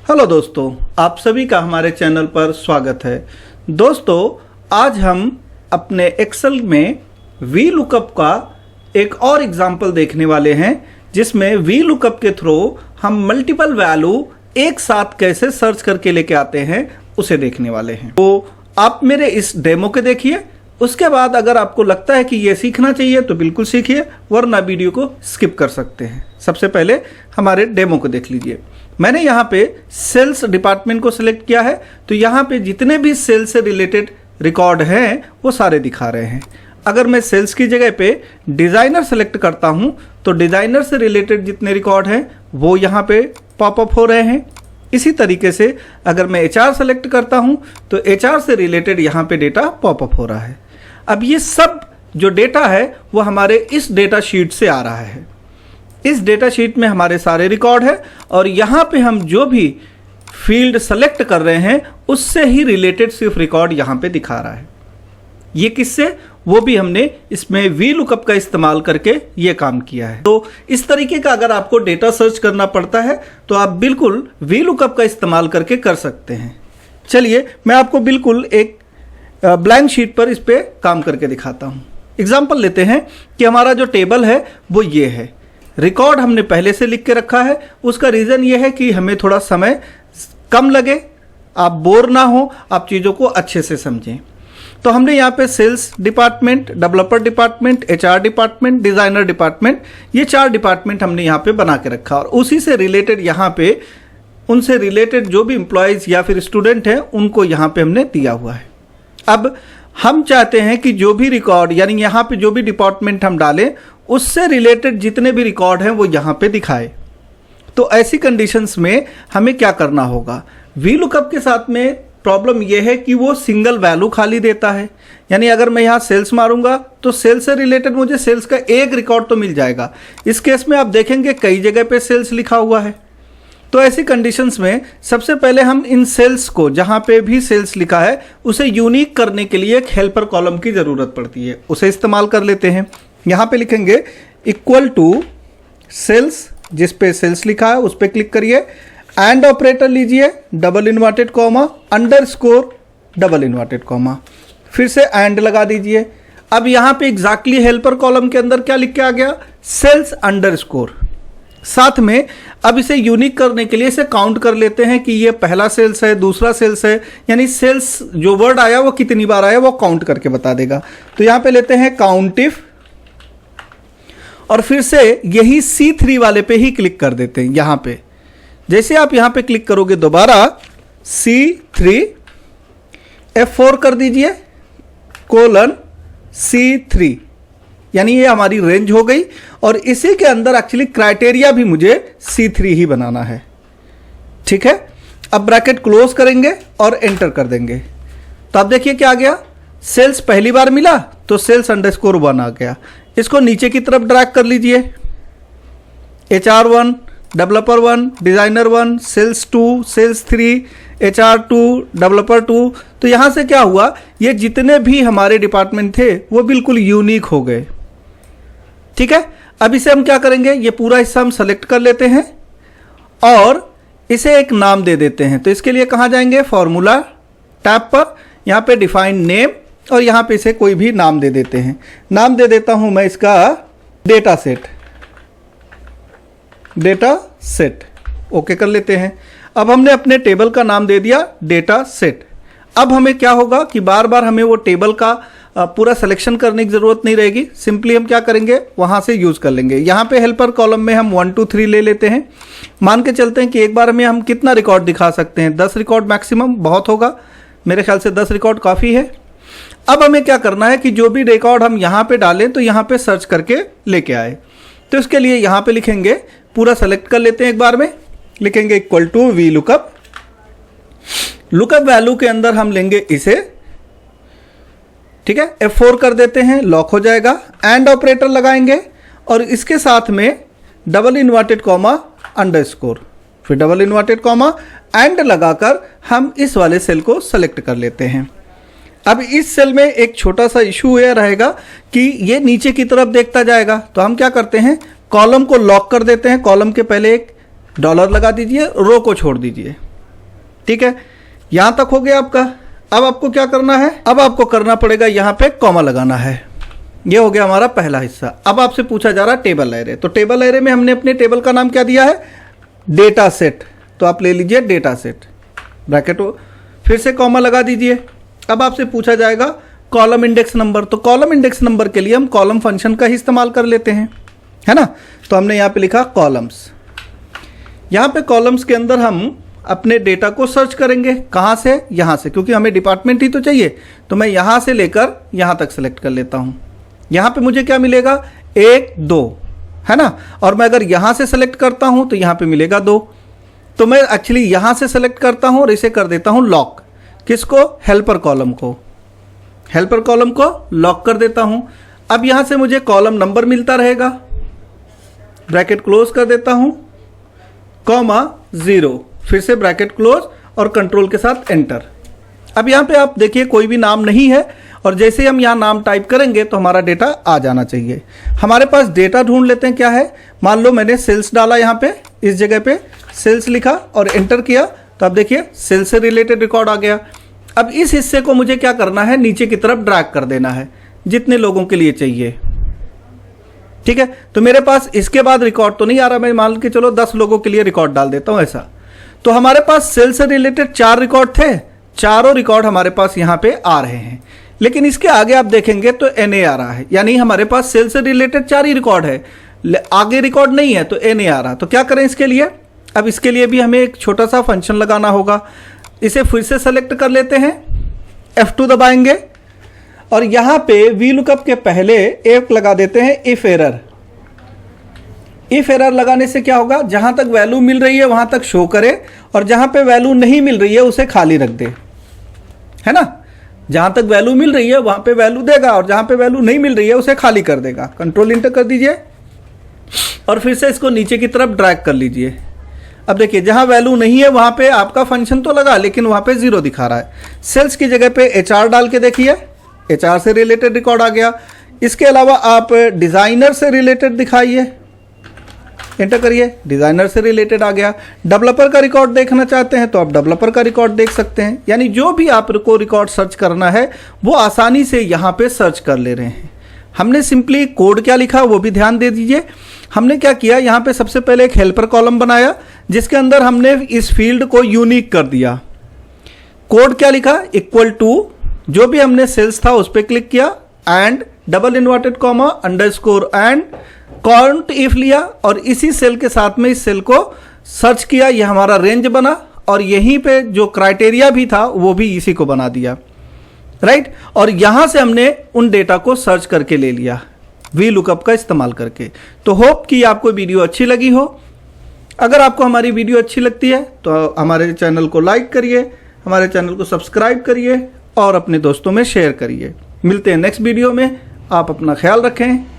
Hello दोस्तों, आप सभी का हमारे चैनल पर स्वागत है। दोस्तों, आज हम अपने एक्सेल में वी लुकअप का एक और एग्जाम्पल देखने वाले हैं, जिसमें वी लुकअप के थ्रू हम मल्टीपल वैल्यू एक साथ कैसे सर्च करके लेके आते हैं उसे देखने वाले हैं। तो आप मेरे इस डेमो के देखिए, उसके बाद अगर आपको लगता है कि ये सीखना चाहिए तो बिल्कुल सीखिए, वरना वीडियो को स्किप कर सकते हैं। सबसे पहले हमारे डेमो को देख लीजिए। मैंने यहाँ पे सेल्स डिपार्टमेंट को सिलेक्ट किया है, तो यहाँ पे जितने भी सेल्स से रिलेटेड रिकॉर्ड हैं वो सारे दिखा रहे हैं। अगर मैं सेल्स की जगह पे डिज़ाइनर सेलेक्ट करता हूँ तो डिज़ाइनर से रिलेटेड जितने रिकॉर्ड हैं वो यहाँ पे पॉपअप हो रहे हैं। इसी तरीके से अगर मैं HR सेलेक्ट करता हूँ तो HR से रिलेटेड यहाँ पे डेटा पॉपअप हो रहा है। अब ये सब जो डेटा है वो हमारे इस डेटा शीट से आ रहा है। इस डेटा शीट में हमारे सारे रिकॉर्ड है और यहाँ पे हम जो भी फील्ड सेलेक्ट कर रहे हैं उससे ही रिलेटेड सिर्फ रिकॉर्ड यहाँ पे दिखा रहा है। ये किससे, वो भी हमने इसमें वी लुकअप का इस्तेमाल करके ये काम किया है। तो इस तरीके का अगर आपको डेटा सर्च करना पड़ता है तो आप बिल्कुल वी लुकअप का इस्तेमाल करके कर सकते हैं। चलिए मैं आपको बिल्कुल एक ब्लैंक शीट पर इस पे काम करके दिखाता हूँ। एग्जाम्पल लेते हैं कि हमारा जो टेबल है वो ये है। रिकॉर्ड हमने पहले से लिख के रखा है। उसका रीज़न ये है कि हमें थोड़ा समय कम लगे, आप बोर ना हो, आप चीज़ों को अच्छे से समझें। तो हमने यहाँ पे sales department, developer department, HR department, designer department, ये 4 डिपार्टमेंट हमने यहाँ पे बना के रखा और उसी से रिलेटेड यहाँ पे उनसे रिलेटेड जो भी एम्प्लॉयज़ या फिर स्टूडेंट हैं उनको यहाँ पे हमने दिया हुआ है। अब हम चाहते हैं कि जो भी रिकॉर्ड, यानी यहाँ पे जो भी डिपार्टमेंट हम डालें उससे रिलेटेड जितने भी रिकॉर्ड हैं वो यहाँ पे दिखाए। तो ऐसी कंडीशंस में हमें क्या करना होगा? वी लुकअप के साथ में प्रॉब्लम यह है कि वो सिंगल वैल्यू खाली देता है। यानी अगर मैं यहाँ सेल्स मारूंगा तो सेल्स से रिलेटेड मुझे सेल्स का एक रिकॉर्ड तो मिल जाएगा। इस केस में आप देखेंगे कई जगह पे सेल्स लिखा हुआ है। तो ऐसी कंडीशंस में सबसे पहले हम इन सेल्स को, जहाँ पे भी सेल्स लिखा है, उसे यूनिक करने के लिए एक हेल्पर कॉलम की ज़रूरत पड़ती है। उसे इस्तेमाल कर लेते हैं। यहाँ पे लिखेंगे इक्वल टू सेल्स, जिस पे सेल्स लिखा है उस पर क्लिक करिए, एंड ऑपरेटर लीजिए, double inverted comma, underscore, double inverted comma, फिर से एंड लगा दीजिए। अब यहाँ पे एग्जैक्टली हेल्पर कॉलम के अंदर क्या लिख के आ गया? Sales underscore. साथ में अब इसे यूनिक करने के लिए इसे काउंट कर लेते हैं कि ये पहला सेल्स है, दूसरा सेल्स है, यानी सेल्स जो वर्ड आया वो कितनी बार आया वो काउंट करके बता देगा। तो यहाँ पे लेते हैं काउंट इफ और फिर से यही C3 वाले पे ही क्लिक कर देते हैं। यहाँ पे जैसे आप यहाँ पे क्लिक करोगे दोबारा C3 F4 कर दीजिए कोलन C3, यानी ये हमारी रेंज हो गई और इसी के अंदर एक्चुअली क्राइटेरिया भी मुझे C3 ही बनाना है। ठीक है, अब ब्रैकेट क्लोज करेंगे और एंटर कर देंगे। तो आप देखिए क्या आ गया, सेल्स पहली बार मिला तो सेल्स अंडरस्कोर 1 आ गया। इसको नीचे की तरफ ड्रैग कर लीजिए, HR1, developer 1, designer 1, sales 2, sales 3, HR2, developer 2। तो यहाँ से क्या हुआ, ये जितने भी हमारे डिपार्टमेंट थे वो बिल्कुल यूनिक हो गए। ठीक है, अब इसे हम क्या करेंगे, ये पूरा हिस्सा हम सेलेक्ट कर लेते हैं और इसे एक नाम दे देते हैं। तो इसके लिए कहाँ जाएंगे, फॉर्मूला टैब पर, यहाँ पे डिफाइन नेम और यहाँ पे इसे कोई भी नाम दे देते हैं। नाम दे देता हूँ मैं इसका डेटा सेट। ओके कर लेते हैं। अब हमने अपने टेबल का नाम दे दिया डेटा सेट। अब हमें क्या होगा कि बार बार हमें वो टेबल का पूरा सिलेक्शन करने की ज़रूरत नहीं रहेगी। सिंपली हम क्या करेंगे, वहाँ से यूज़ कर लेंगे। यहाँ पे हेल्पर कॉलम में हम 1 2 3 ले लेते हैं। मान के चलते हैं कि एक बार में हम कितना रिकॉर्ड दिखा सकते हैं, 10 रिकॉर्ड मैक्सिमम बहुत होगा। मेरे ख्याल से 10 रिकॉर्ड काफ़ी है। अब हमें क्या करना है कि जो भी रिकॉर्ड हम यहाँ पे डालें तो यहाँ पे सर्च करके लेके आए। तो इसके लिए यहाँ पे लिखेंगे, पूरा सेलेक्ट कर लेते हैं एक बार में, लिखेंगे equal to V lookup. Lookup value के अंदर हम लेंगे इसे, ठीक है, F4 कर देते हैं, लॉक हो जाएगा। एंड ऑपरेटर लगाएंगे और इसके साथ में डबल इन्वर्टेड कॉमा अंडरस्कोर, फिर डबल इन्वर्टेड कॉमा एंड लगाकर हम इस वाले सेल को सेलेक्ट कर लेते हैं। अब इस सेल में एक छोटा सा इशू यह रहेगा कि ये नीचे की तरफ देखता जाएगा। तो हम क्या करते हैं, कॉलम को लॉक कर देते हैं। कॉलम के पहले एक डॉलर लगा दीजिए, रो को छोड़ दीजिए। ठीक है, यहां तक हो गया आपका। अब आपको क्या करना है, अब आपको करना पड़ेगा यहां पे कॉमा लगाना है। ये हो गया हमारा पहला हिस्सा। अब आपसे पूछा जा रहा है टेबल एरे, तो टेबल एरे में हमने अपने टेबल का नाम क्या दिया है, डेटा सेट। तो आप ले लीजिए डेटा सेट, ब्रैकेट हो, फिर से कॉमा लगा दीजिए। अब आपसे पूछा जाएगा कॉलम इंडेक्स नंबर, तो कॉलम इंडेक्स नंबर के लिए हम कॉलम फंक्शन का ही इस्तेमाल कर लेते हैं, है ना। तो हमने यहाँ पे लिखा कॉलम्स। यहाँ पे कॉलम्स के अंदर हम अपने डेटा को सर्च करेंगे, कहाँ से, यहाँ से, क्योंकि हमें डिपार्टमेंट ही तो चाहिए। तो मैं यहाँ से लेकर यहाँ तक सेलेक्ट कर लेता हूँ। यहाँ पे मुझे क्या मिलेगा, 1 2, है ना। और मैं अगर यहाँ से सेलेक्ट करता हूँ तो यहाँ पे मिलेगा 2। तो मैं एक्चुअली यहाँ से सेलेक्ट करता हूँ और इसे कर देता हूँ लॉक। किसको, हेल्पर कॉलम को, हेल्पर कॉलम को लॉक कर देता हूँ। अब यहाँ से मुझे कॉलम नंबर मिलता रहेगा, ब्रैकेट क्लोज कर देता हूँ, कॉमा 0, फिर से ब्रैकेट क्लोज और कंट्रोल के साथ एंटर। अब यहाँ पे आप देखिए कोई भी नाम नहीं है, और जैसे ही हम यहाँ नाम टाइप करेंगे तो हमारा डेटा आ जाना चाहिए। हमारे पास डेटा ढूंढ लेते हैं क्या है। मान लो मैंने सेल्स डाला, यहाँ पे इस जगह पे सेल्स लिखा और एंटर किया, तो आप देखिए सेल्स से रिलेटेड रिकॉर्ड आ गया। अब इस हिस्से को मुझे क्या करना है, नीचे की तरफ ड्रैग कर देना है, जितने लोगों के लिए चाहिए, ठीक है। तो मेरे पास इसके बाद रिकॉर्ड तो नहीं आ रहा, मैं मान के चलो 10 लोगों के लिए रिकॉर्ड डाल देता हूं ऐसा। तो हमारे पास सेल से रिलेटेड 4 रिकॉर्ड थे, चारों रिकॉर्ड हमारे पास यहां पे आ रहे हैं। लेकिन इसके आगे आप देखेंगे तो NA आ रहा है, यानी हमारे पास सेल से रिलेटेड 4 ही रिकॉर्ड है, आगे रिकॉर्ड नहीं है, तो NA आ रहा। तो क्या करें इसके लिए, अब इसके लिए भी हमें एक छोटा सा फंक्शन लगाना होगा। इसे फिर से सेलेक्ट कर लेते हैं, F2 दबाएंगे और यहां पे VLOOKUP के पहले एक लगा देते हैं इफ एरर। इफ एरर लगाने से क्या होगा, जहां तक वैल्यू मिल रही है वहां तक शो करे, और जहां पे वैल्यू नहीं मिल रही है उसे खाली रख दे, है ना। जहां तक वैल्यू मिल रही है वहां पे वैल्यू देगा, और जहां पे वैल्यू नहीं मिल रही है उसे खाली कर देगा। कंट्रोल इंटर कर दीजिए और फिर से इसको नीचे की तरफ ड्रैग कर लीजिए। अब देखिए जहां वैल्यू नहीं है वहां पे आपका फंक्शन तो लगा, लेकिन वहां पे 0 दिखा रहा है। सेल्स की जगह पे HR डाल के देखिए, HR से रिलेटेड रिकॉर्ड आ गया। इसके अलावा आप डिजाइनर से रिलेटेड दिखाइए, एंटर करिए, डिजाइनर से रिलेटेड आ गया। डेवलपर का रिकॉर्ड देखना चाहते हैं तो आप डेवलपर का रिकॉर्ड देख सकते हैं। यानी जो भी आपको रिकॉर्ड सर्च करना है वो आसानी से यहाँ पे सर्च कर ले रहे हैं। हमने सिंपली कोड क्या लिखा वो भी ध्यान दे दीजिए। हमने क्या किया, यहाँ पे सबसे पहले एक हेल्पर कॉलम बनाया जिसके अंदर हमने इस फील्ड को यूनिक कर दिया। कोड क्या लिखा, इक्वल टू, जो भी हमने सेल्स था उस पर क्लिक किया, and double inverted comma underscore and count if लिया, और इसी सेल के साथ में इस सेल को सर्च किया, ये हमारा रेंज बना, और यहीं पे जो क्राइटेरिया भी था वो भी इसी को बना दिया, राइट। और यहां से हमने उन डेटा को सर्च करके ले लिया VLOOKUP का इस्तेमाल करके। तो होप कि आपको वीडियो अच्छी लगी हो। अगर आपको हमारी वीडियो अच्छी लगती है तो हमारे चैनल को लाइक करिए, हमारे चैनल को सब्सक्राइब करिए और अपने दोस्तों में शेयर करिए। मिलते हैं नेक्स्ट वीडियो में, आप अपना ख्याल रखें।